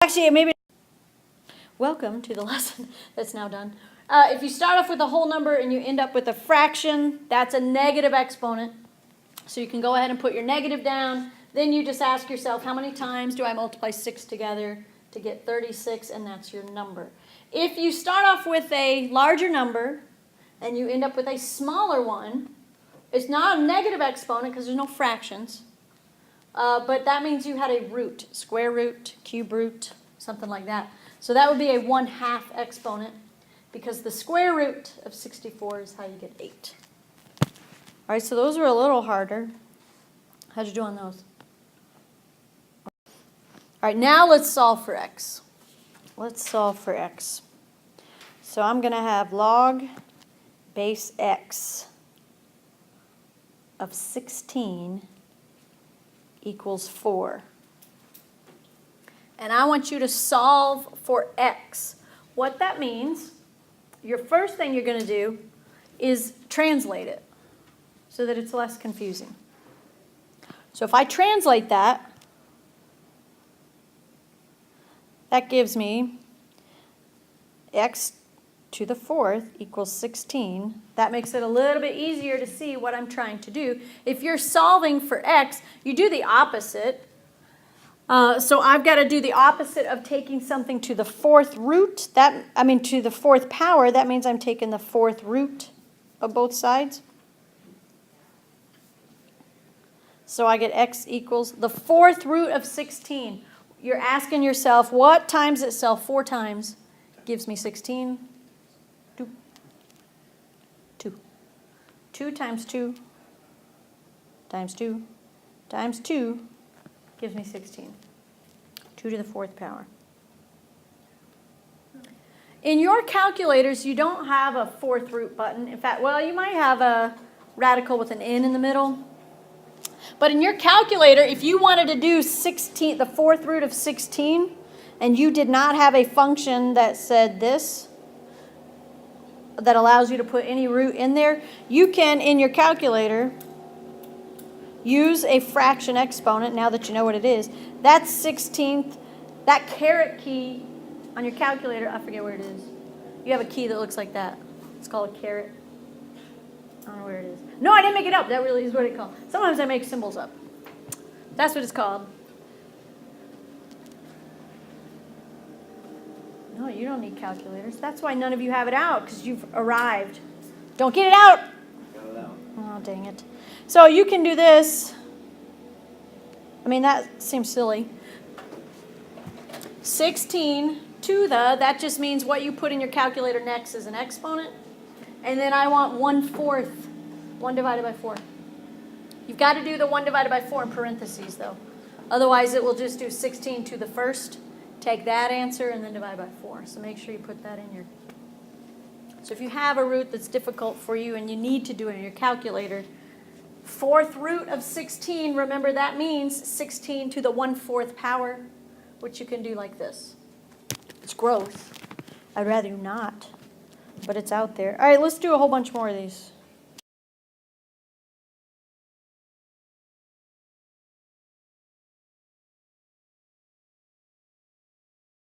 actually, maybe. Welcome to the lesson that's now done. If you start off with a whole number and you end up with a fraction, that's a negative exponent. So you can go ahead and put your negative down. Then you just ask yourself, how many times do I multiply 6 together to get 36? And that's your number. If you start off with a larger number and you end up with a smaller one, it's not a negative exponent because there's no fractions. But that means you had a root, square root, cube root, something like that. So that would be a 1/2 exponent because the square root of 64 is how you get 8. All right, so those are a little harder. How'd you do on those? All right, now let's solve for x. Let's solve for x. So I'm going to have log base x of 16 equals 4. And I want you to solve for x. What that means, your first thing you're going to do is translate it so that it's less confusing. So if I translate that, that gives me x to the 4th equals 16. That makes it a little bit easier to see what I'm trying to do. If you're solving for x, you do the opposite. So I've got to do the opposite of taking something to the 4th root. To the 4th power. That means I'm taking the 4th root of both sides. So I get x equals the 4th root of 16. You're asking yourself, what times itself 4 times gives me 16? 2. 2 times 2 times 2 times 2 gives me 16. 2 to the 4th power. In your calculators, you don't have a 4th root button. In fact, well, you might have a radical with an n in the middle. But in your calculator, if you wanted to do 16, the 4th root of 16, and you did not have a function that said this, that allows you to put any root in there, you can, in your calculator, use a fraction exponent, now that you know what it is. That's 16th. That caret key on your calculator, I forget where it is. You have a key that looks like that. It's called a caret. I don't know where it is. No, I didn't make it up. That really is what it's called. Sometimes I make symbols up. That's what it's called. No, you don't need calculators. That's why none of you have it out, because you've arrived. Don't get it out. Got it out. Oh, dang it. So you can do this. I mean, that seems silly. 16 to the, that just means what you put in your calculator next is an exponent. And then I want 1/4, 1 divided by 4. You've got to do the 1 divided by 4 in parentheses, though. Otherwise, it will just do 16 to the 1st. Take that answer and then divide by 4. So make sure you put that in your... So if you have a root that's difficult for you and you need to do it in your calculator, 4th root of 16, remember that means 16 to the 1/4 power, which you can do like this. It's gross. I'd rather you not, but it's out there. All right, let's do a whole bunch more of these.